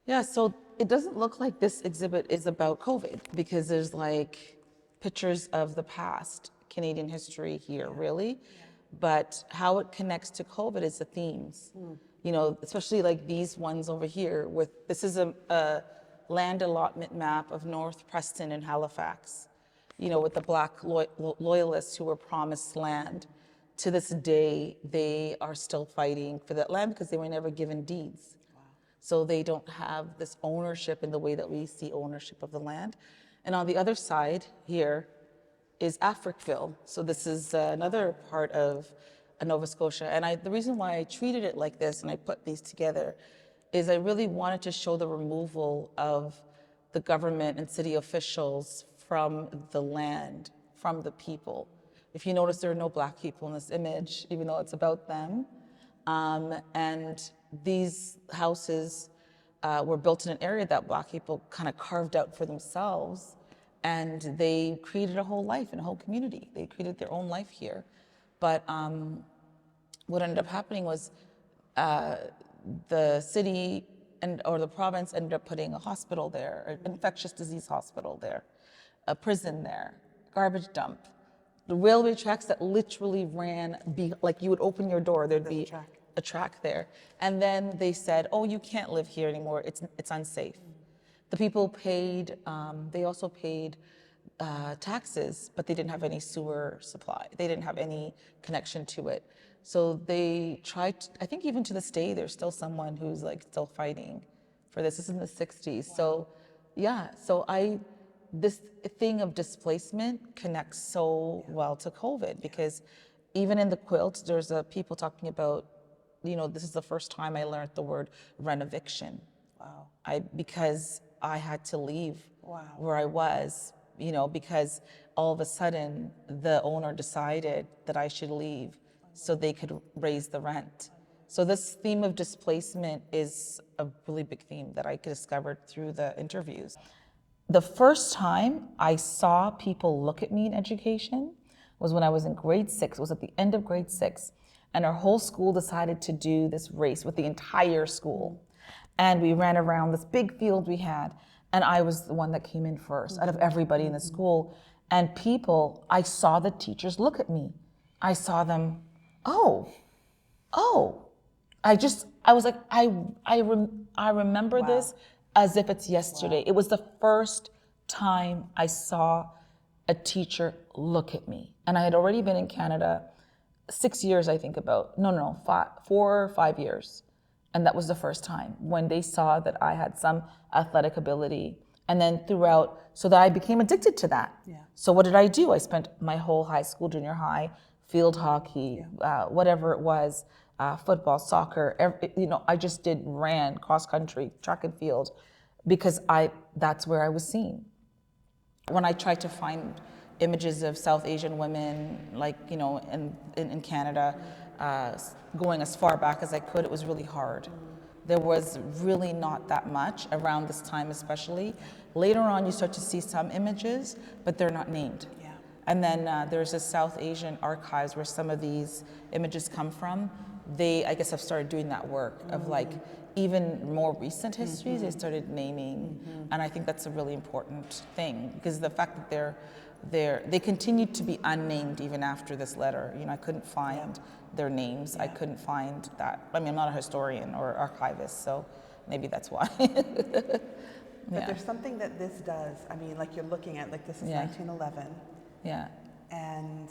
Yeah, so it doesn't look like this exhibit is about COVID because there's like pictures of the past, Canadian history here, really. But how it connects to COVID is the themes. You know, especially like these ones over here with, this is a land allotment map of North Preston and Halifax, you know, with the Black loyalists who were promised land. To this day, they are still fighting for that land because they were never given deeds. So they don't have this ownership in the way that we see ownership of the land. And on the other side here is Africville. So this is another part of Nova Scotia. And the reason why I treated it like this and I put these together is I really wanted to show the removal of the government and city officials from the land, from the people. If you notice, there are no Black people in this image, even though it's about them. And these houses were built in an area that Black people kind of carved out for themselves, and they created a whole life and a whole community. They created their own life here. But what ended up happening was the city or the province ended up putting a hospital there, an infectious disease hospital there, a prison there, garbage dump, the railway tracks that literally ran, like you would open your door, there'd be a track there. And then they said, oh, you can't live here anymore, it's unsafe. The people paid, they also paid taxes, but they didn't have any sewer supply. They didn't have any connection to it. So they tried, I think even to this day, there's still someone who's like still fighting for this. This is in the 60s. So yeah, so this thing of displacement connects so well to COVID, because even in the quilt, there's people talking about, you know, this is the first time I learned the word renoviction. Wow. Because I had to leave Wow. where I was, you know, because all of a sudden the owner decided that I should leave so they could raise the rent. So this theme of displacement is a really big theme that I discovered through the interviews. The first time I saw people look at me in education was when I was in grade 6. It was at the end of grade 6. And our whole school decided to do this race with the entire school. And we ran around this big field we had. And I was the one that came in first out of everybody in the school. And I saw the teachers look at me. I saw them, oh. I was like, I remember this as if it's yesterday. It was the first time I saw a teacher look at me. And I had already been in Canada 6 years, I think 4 or 5 years. And that was the first time when they saw that I had some athletic ability. And then throughout, so that I became addicted to that. Yeah. So what did I do? I spent my whole high school, junior high, field hockey, whatever it was, football, soccer, I just ran cross country, track and field, because that's where I was seen. When I tried to find images of South Asian women, like, in Canada, going as far back as I could, it was really hard. There was really not that much around this time, especially. Later on, you start to see some images, but they're not named. Yeah. And then there's the South Asian archives where some of these images come from. They, I guess, have started doing that work of like even more recent histories. They started naming, and I think that's a really important thing, because the fact that they continued to be unnamed even after this letter. I couldn't find their names. I couldn't find that. I mean, I'm not a historian or archivist, so maybe that's why. But there's something that this does. I mean, like you're looking at, like this is 1911. Yeah. And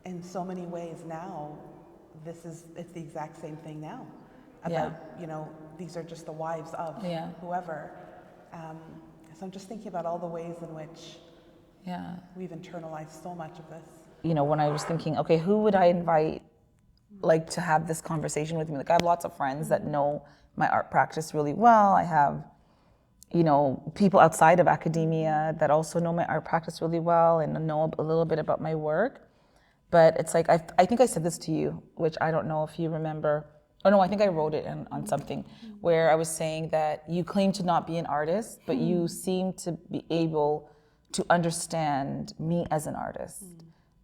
in so many ways now, it's the exact same thing now. About, these are just the wives of whoever. So I'm just thinking about all the ways in which we've internalized so much of this. When I was thinking, okay, who would I invite, like, to have this conversation with me? Like, I have lots of friends that know my art practice really well. I have, people outside of academia that also know my art practice really well and know a little bit about my work. But it's like, I think I said this to you, which I don't know if you remember. Oh no, I think I wrote it on something where I was saying that you claim to not be an artist, but you seem to be able to understand me as an artist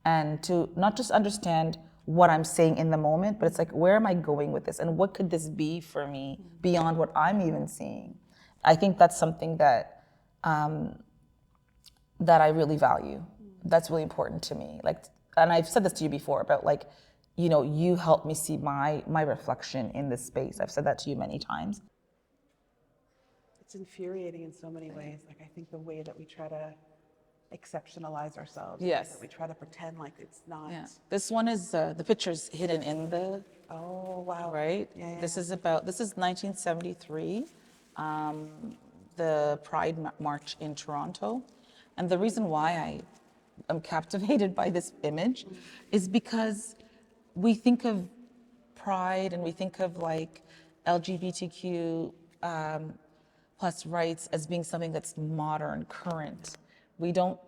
and to not just understand what I'm saying in the moment, but it's like, where am I going with this? And what could this be for me beyond what I'm even seeing? I think that's something that that I really value. That's really important to me. Like, and I've said this to you before about like, you know, you helped me see my reflection in this space. I've said that to you many times. It's infuriating in so many ways. Like, I think the way that we try to exceptionalize ourselves. Yes. That we try to pretend like it's not. Yeah. This one is the picture's hidden in the. Oh, wow. Right. Yeah. This is 1973, the Pride March in Toronto, and the reason why I am captivated by this image is because we think of pride and we think of like LGBTQ plus rights as being something that's modern, current. We don't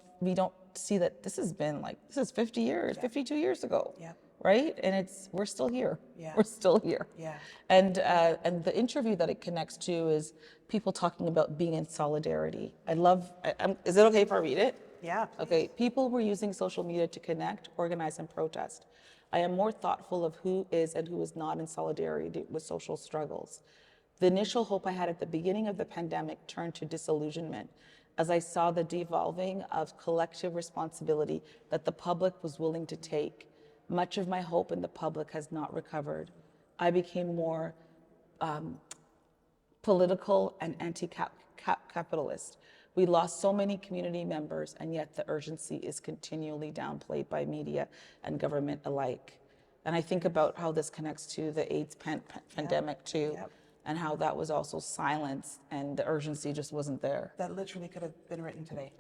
see that this is 50 years, 52 years ago. Yeah. Right? And we're still here. Yeah. We're still here. Yeah. And the interview that it connects to is people talking about being in solidarity. Is it okay if I read it? Yeah. Please. Okay. People were using social media to connect, organize, and protest. I am more thoughtful of who is and who is not in solidarity with social struggles. The initial hope I had at the beginning of the pandemic turned to disillusionment as I saw the devolving of collective responsibility that the public was willing to take. Much of my hope in the public has not recovered. I became more political and anti-capitalist. We lost so many community members, and yet the urgency is continually downplayed by media and government alike. And I think about how this connects to the AIDS pandemic too, and how that was also silenced and the urgency just wasn't there. That literally could have been written today.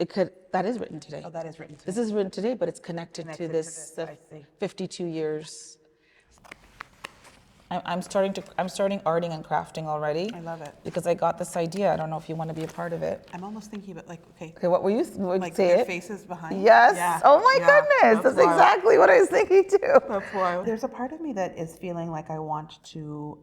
That is written today. Oh, that is written today. This is written today, but it's connected to this 52 years. I'm starting arting and crafting already. I love it. Because I got this idea. I don't know if you want to be a part of it. I'm almost thinking about okay, what were you like say their it? faces behind. Yes. Yeah. Oh my goodness. That's exactly what I was thinking too. That's wild. There's a part of me that is feeling like I want to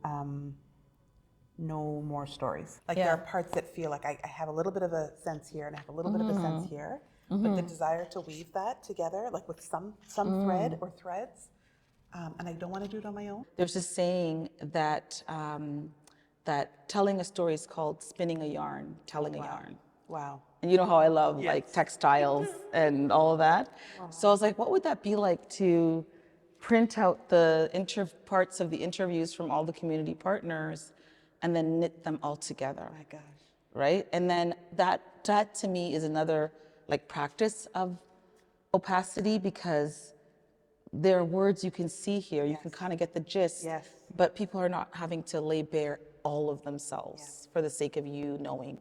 know more stories. Like there are parts that feel like I have a little bit of a sense here and I have a little bit of a sense here. But the desire to weave that together, like with some thread or threads, and I don't want to do it on my own. There's a saying that that telling a story is called spinning a yarn, telling a yarn. Wow. And you know how I love like textiles and all of that. So I was like, what would that be like to print out the parts of the interviews from all the community partners and then knit them all together? Oh my gosh. Right? And then that to me is another like practice of opacity, because there are words you can see here, you can kind of get the gist, but people are not having to lay bare all of themselves for the sake of you knowing.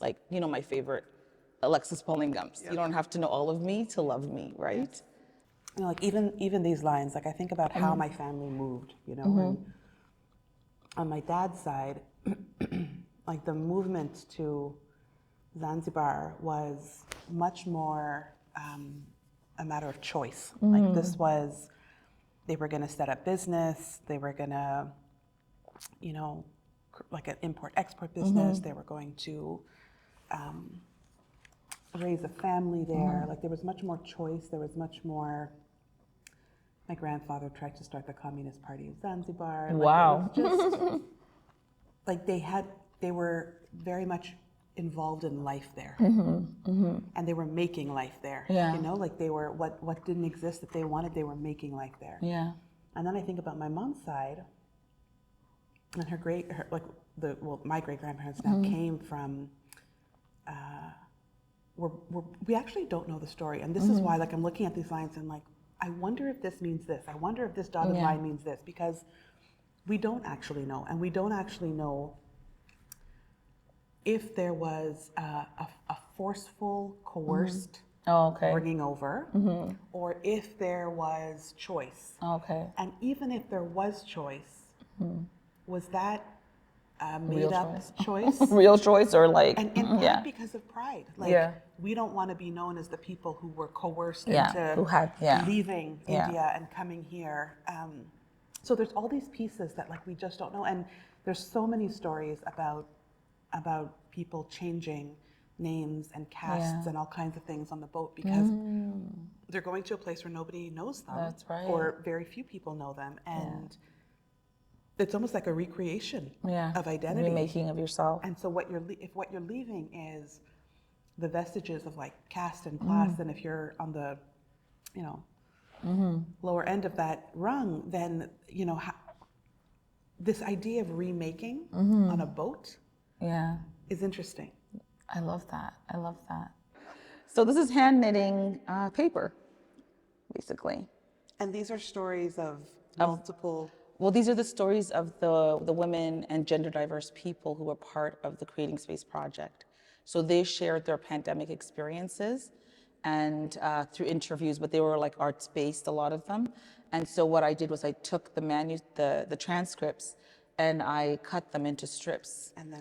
Like, you know, my favorite, Alexis Pauline Gumps. You don't have to know all of me to love me, right? You know, like even these lines, like I think about how my family moved, you know, and on my dad's side, like the movement to Zanzibar was much more a matter of choice. Like this was, they were going to set up business, they were going to, you know, like an import-export business, they were going to raise a family there. Like there was much more choice, there was much more. My grandfather tried to start the Communist Party of Zanzibar. Wow. Like it was just, like they were very much involved in life there, and they were making life there. You know, like they were what didn't exist that they wanted, they were making life there. Yeah. And then I think about my mom's side, and my great grandparents now came from. We actually don't know the story, and this is why, like, I'm looking at these lines and like, I wonder if this means this. I wonder if this dotted line means this, because we don't actually know, and we don't actually know if there was a forceful, coerced bringing over, or if there was choice. And even if there was choice, was that made up choice? Real choice, or like, and in part because of pride. Like, we don't want to be known as the people who were coerced into leaving India and coming here. So there's all these pieces that like we just don't know, and there's so many stories about people changing names and casts and all kinds of things on the boat because they're going to a place where nobody knows them. That's right. Or very few people know them. And it's almost like a recreation of identity. Remaking of yourself. And so if what you're leaving is the vestiges of like caste and class, and if you're on the, you know, lower end of that rung, then, you know, this idea of remaking on a boat is interesting. I love that. I love that. So this is hand knitting paper, basically. And these are stories of multiple... Well, these are the stories of the women and gender diverse people who were part of the Creating Space project. So they shared their pandemic experiences and through interviews, but they were like arts-based, a lot of them. And so what I did was I took the transcripts and I cut them into strips and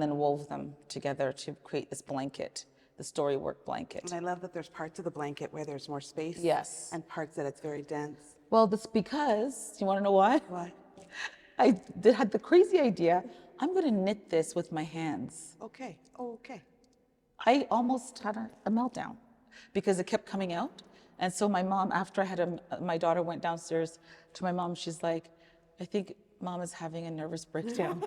then wove them together to create this blanket, the Storywork blanket. And I love that there's parts of the blanket where there's more space. Yes. And parts that it's very dense. Well, that's because, you want to know why? Why? I had the crazy idea, I'm going to knit this with my hands. Okay. Oh, okay. I almost had a meltdown because it kept coming out. And so my mom, after I had my daughter went downstairs to my mom, she's like, I think Mom is having a nervous breakdown.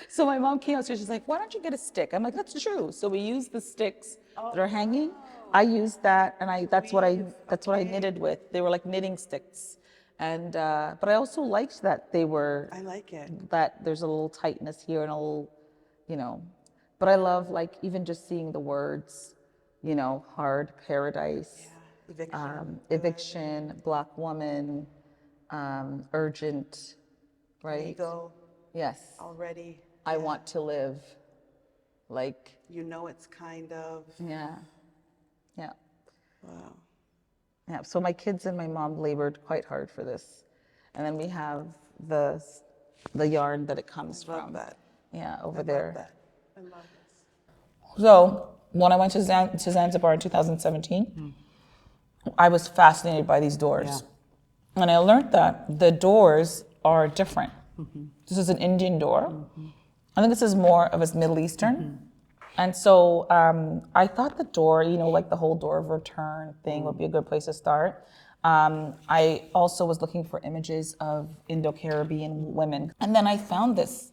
So my mom came upstairs, she's like, why don't you get a stick? I'm like, that's true. So we used the sticks that are hanging. I used that, and that's what I knitted with. They were like knitting sticks. And, but I also liked that they were... I like it. That there's a little tightness here and a little, you know... But I love, like, even just seeing the words, you know, hard, paradise, eviction, Black woman, urgent, right? Legal. Yes. Already. I want to live, like... You know, it's kind of... Yeah. Yeah. Wow. Yeah, so my kids and my mom labored quite hard for this. And then we have the yarn that it comes from. I love that. Yeah, over I there. love that. I love this. So when I went to Zanzibar in 2017, I was fascinated by these doors. Yeah. And I learned that the doors are different. This is an Indian door. I think this is more of a Middle Eastern. And so I thought the door, you know, like the whole door of return thing would be a good place to start. I also was looking for images of Indo-Caribbean women. And then I found this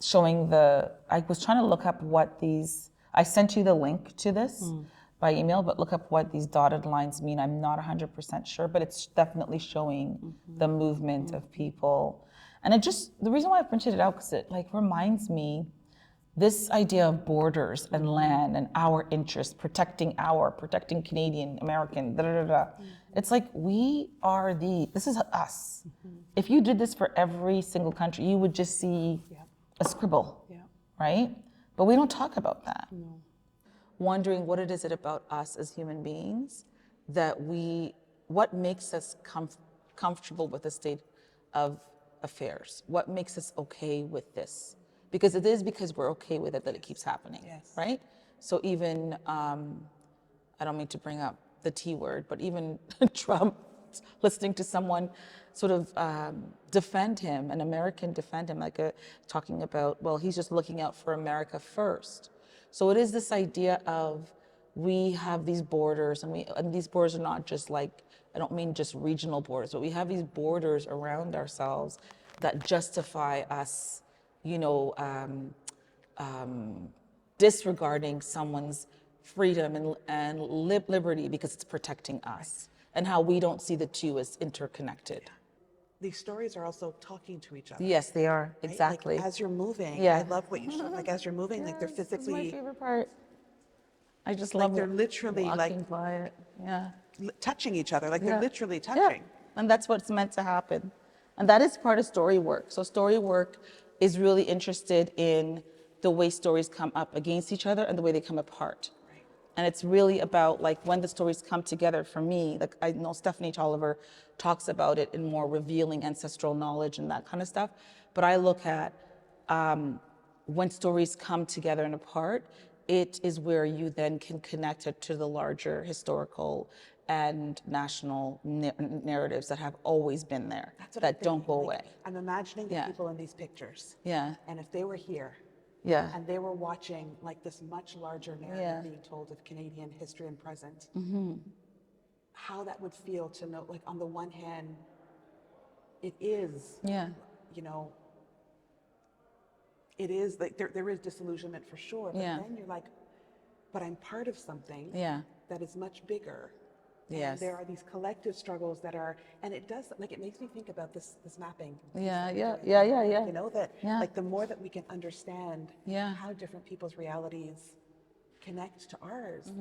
showing I was trying to look up what these, I sent you the link to this by email, but look up what these dotted lines mean. I'm not 100% sure, but it's definitely showing the movement of people. And the reason why I printed it out, because it like reminds me this idea of borders and land and our interests, protecting Canadian, American, It's like this is us. If you did this for every single country, you would just see a scribble, right? But we don't talk about that. No. Wondering what it is about us as human beings what makes us comfortable with the state of affairs? What makes us okay with this? Because it is because we're okay with it that it keeps happening, right? So even, I don't mean to bring up the T word, but even Trump, listening to someone sort of defend him, an American defend him, like talking about, well, he's just looking out for America first. So it is this idea of we have these borders, and these borders are not just like, I don't mean just regional borders, but we have these borders around ourselves that justify us, you know, disregarding someone's freedom and liberty because it's protecting us, and how we don't see the two as interconnected. These stories are also talking to each other. Yes, they are, right? exactly. Like as you're moving, I love what you showed, like as you're moving, like they're physically... That's my favorite part. I just like love they're literally walking by it. touching each other, like they're literally touching. Yeah. And that's what's meant to happen. And that is part of story work. So story work is really interested in the way stories come up against each other and the way they come apart. Right. And it's really about like when the stories come together for me, like I know Stephanie Tolliver talks about it in more revealing ancestral knowledge and that kind of stuff. But I look at when stories come together and apart, it is where you then can connect it to the larger historical and national narratives that have always been there, that don't go away. I'm imagining the people in these pictures. Yeah. And if they were here, Yeah. And they were watching like this much larger narrative being told of Canadian history and present. How that would feel to know, like, on the one hand, it is, you know, it is like there is disillusionment for sure, but then you're like, but I'm part of something that is much bigger. And there are these collective struggles that are, and it does, like, it makes me think about this mapping. Yeah. You know, that like the more that we can understand how different people's realities connect to ours,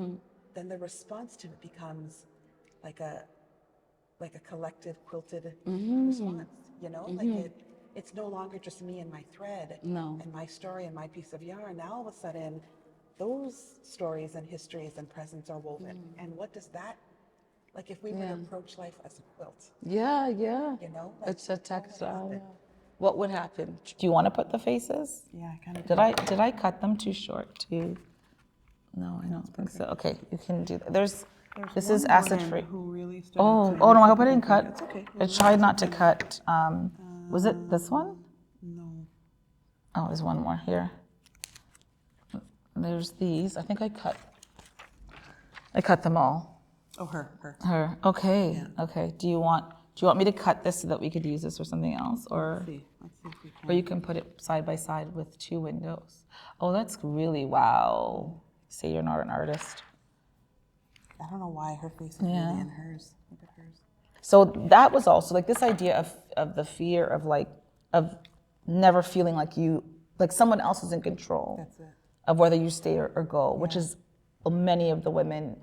then the response to it becomes like a collective quilted response, you know, like it's no longer just me and my thread and my story and my piece of yarn. Now all of a sudden those stories and histories and presents are woven. And what does that, like, if we were to approach life as a quilt, you know, like, It's a textile. What would happen? Do you want to put the faces? Yeah, I kind of Did I cut them too short too? No, I don't think so. Okay, you can do that. This is acid free. Who really stood Oh no, I hope I didn't cut. It's okay. I tried not to cut. Was it this one? No. Oh, there's one more here. There's these. I think I cut them all. Oh, her. Her. Okay. Okay. Do you want me to cut this so that we could use this for something else, or Let's see if we can. or you can put it side by side with two windows? Oh, that's really wow. Say you're not an artist. I don't know why her face is really in hers. Look at hers. So that was also like this idea of the fear of of never feeling like someone else is in control. That's it. Of whether you stay or go, which is many of the women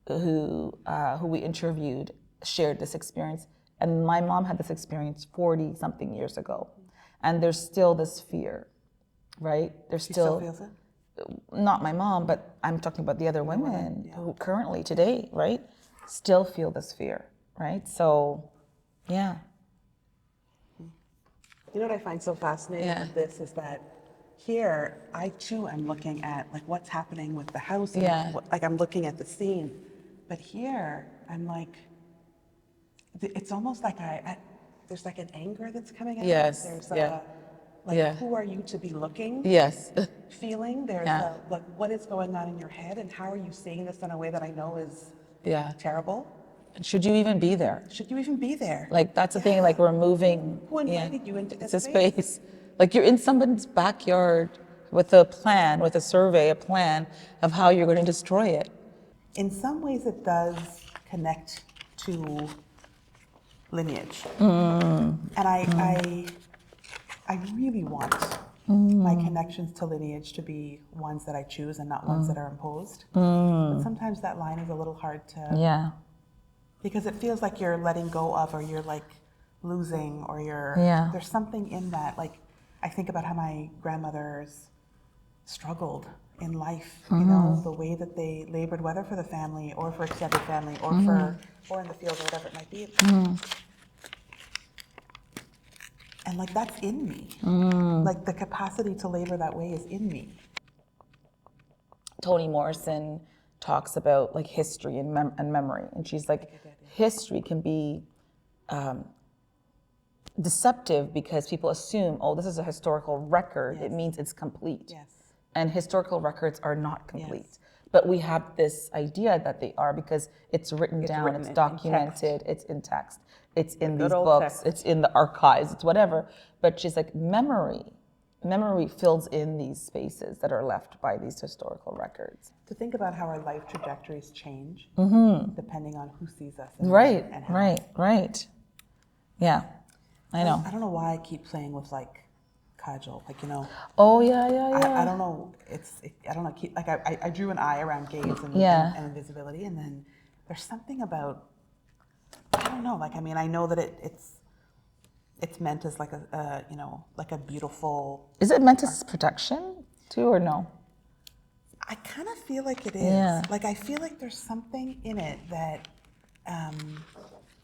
who we interviewed shared this experience. And my mom had this experience 40 something years ago. And there's still this fear, right? She still feels it? Not my mom, but I'm talking about the other women who currently today, right, still feel this fear, right? So, yeah. You know what I find so fascinating with this is that here, I too am looking at like what's happening with the house. And like I'm looking at the scene. But here, I'm like, it's almost like there's like an anger that's coming out. Yes. There's who are you to be looking? Yes. Feeling. There's like, what is going on in your head, and how are you seeing this in a way that I know is terrible? Should you even be there? Should you even be there? Like, that's the thing, like, we're moving. Who invited you into this space? Like, you're in somebody's backyard with a plan, with a survey, a plan of how you're going to destroy it. In some ways, it does connect to lineage. And I really want my connections to lineage to be ones that I choose and not ones that are imposed. But sometimes that line is a little hard to... Because it feels like you're letting go of, or you're like losing, or there's something in that. Like, I think about how my grandmothers struggled in life, you know, the way that they labored, whether for the family or for extended family or or in the field or whatever it might be. And like, that's in me. Like, the capacity to labor that way is in me. Toni Morrison talks about like history and memory, and she's like, history can be deceptive because people assume, oh, this is a historical record, it means it's complete. And historical records are not complete. But we have this idea that they are because it's written down, it's documented, it's in text, it's in these books, it's in the archives, it's whatever. But she's like, memory fills in these spaces that are left by these historical records. To think about how our life trajectories change depending on who sees us. And Right. Yeah, I know. I don't know why I keep playing with like Kajal, like, you know. Oh yeah. I don't know. I don't know. Like I drew an eye around gaze and invisibility, and then there's something about, I don't know. Like, I mean, I know that it's meant as like a you know, like a beautiful. Is it meant as protection too, or no? I kind of feel like it is. Yeah. Like, I feel like there's something in it that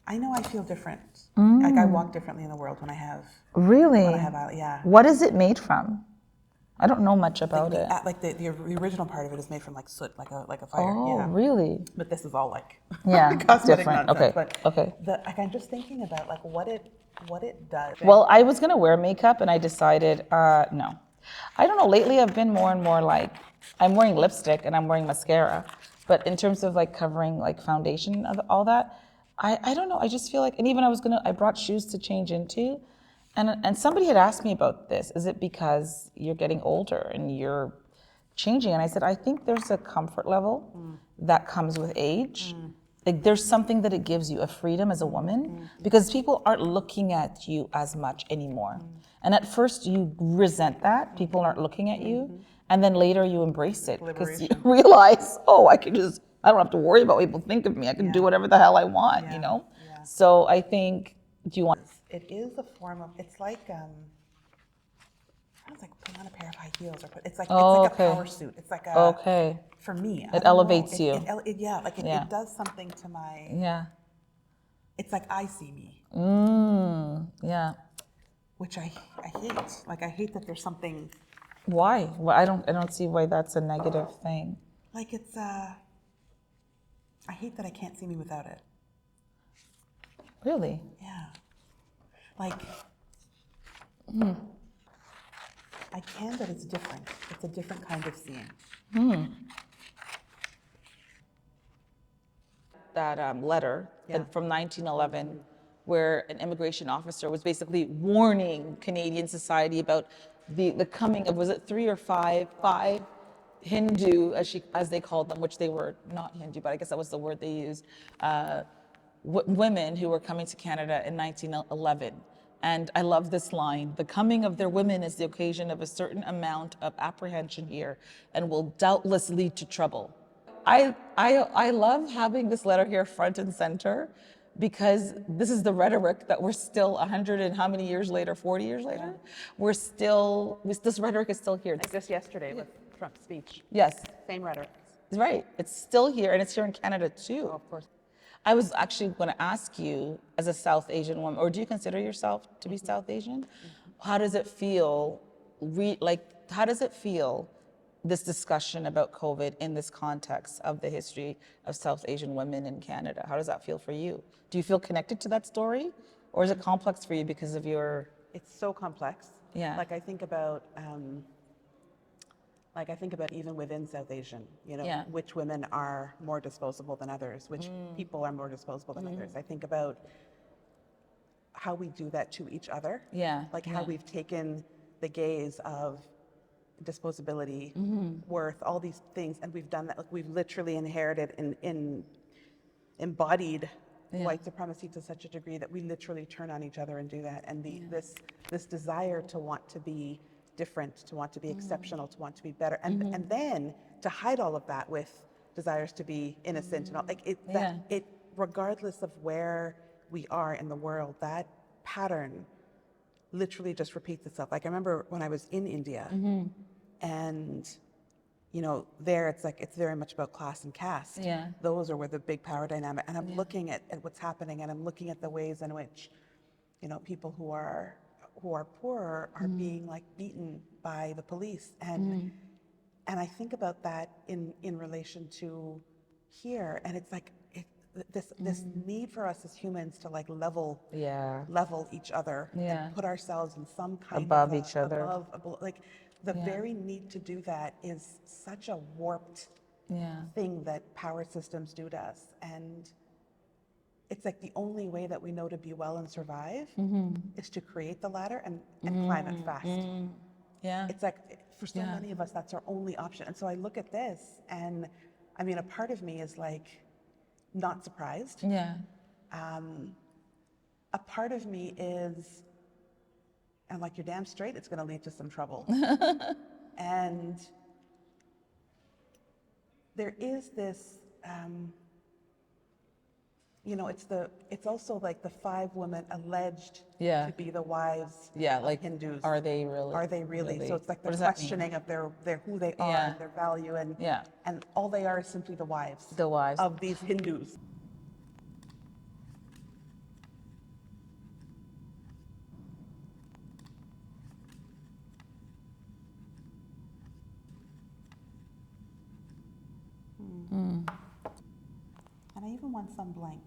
I know I feel different. Like, I walk differently in the world when I have. Really? When I have, What is it made from? I don't know much about it. Like the original part of it is made from like soot, like a fire. Oh, really? But this is all like cosmetic different. Nonsense. Okay. But like, I'm just thinking about like what it does. Well, I was gonna wear makeup and I decided no. I don't know. Lately, I've been more and more like, I'm wearing lipstick and I'm wearing mascara. But in terms of like covering like foundation and all that, I don't know. I just feel like, and even I brought shoes to change into. And somebody had asked me about this. Is it because you're getting older and you're changing? And I said, I think there's a comfort level that comes with age. Like there's something that it gives you, a freedom as a woman, because people aren't looking at you as much anymore. And at first you resent that, people aren't looking at you, and then later you embrace it because you realize, oh, I don't have to worry about what people think of me. I can do whatever the hell I want, you know? Yeah. So I think, do you want? It is a form of, it's like, sounds like putting on a pair of high heels, or it's like Oh, it's like a okay. power suit. It's like a, Okay. for me, I It don't know. elevates you. Yeah, like Yeah. it does something to my. Yeah. It's like I see me, Yeah. which I hate. Like I hate that there's something Why? Well, I don't see why that's a negative thing. like it's. I hate that I can't see me without it. Really? Yeah. Like. I can, but it's different. It's a different kind of seeing. That letter from 1911, where an immigration officer was basically warning Canadian society about the coming of, was it five Hindu, as they called them, which they were not Hindu, but I guess that was the word they used, women who were coming to Canada in 1911. And I love this line: the coming of their women is the occasion of a certain amount of apprehension here and will doubtless lead to trouble. I love having this letter here front and center, because this is the rhetoric that we're still 100 and how many years later, 40 years later, this rhetoric is still here. Like just yesterday with Trump's speech. Yes, Same rhetoric. right. It's still here, and it's here in Canada too. Oh, of course. I was actually going to ask you, as a South Asian woman, or do you consider yourself to be South Asian? How does it feel, how does it feel, this discussion about COVID in this context of the history of South Asian women in Canada? How does that feel for you? Do you feel connected to that story? Or is it complex for you because of your... It's so complex. Yeah. Like I think about even within South Asian, which women are more disposable than others, which people are more disposable than others. I think about how we do that to each other. Yeah. Like how we've taken the gaze of disposability, worth, all these things, and we've done that. Like we've literally inherited and embodied white supremacy to such a degree that we literally turn on each other and do that. And this desire to want to be different, to want to be exceptional, to want to be better, and then to hide all of that with desires to be innocent and all, like it regardless of where we are in the world, that pattern literally just repeats itself. Like I remember when I was in India, and there it's very much about class and caste. Yeah. Those are where the big power dynamic. And I'm looking at what's happening, and I'm looking at the ways in which, people who are poorer are being like beaten by the police, and I think about that in relation to here, and it's like this need for us as humans to like level each other and put ourselves in some kind above of each other. like the very need to do that is such a warped thing that power systems do to us. And it's like the only way that we know to be well and survive is to create the ladder and climb it fast. Yeah. It's like for so many of us, that's our only option. And so I look at this, and I mean, a part of me is like not surprised. Yeah. A part of me is, I'm like, you're damn straight, it's going to lead to some trouble. And there is this, it's also like the 5 women alleged to be the wives of Hindus. Are they really? Are they really? So it's like the questioning of their who they are and their value, and all they are is simply the wives of these Hindus. And I even want some blank.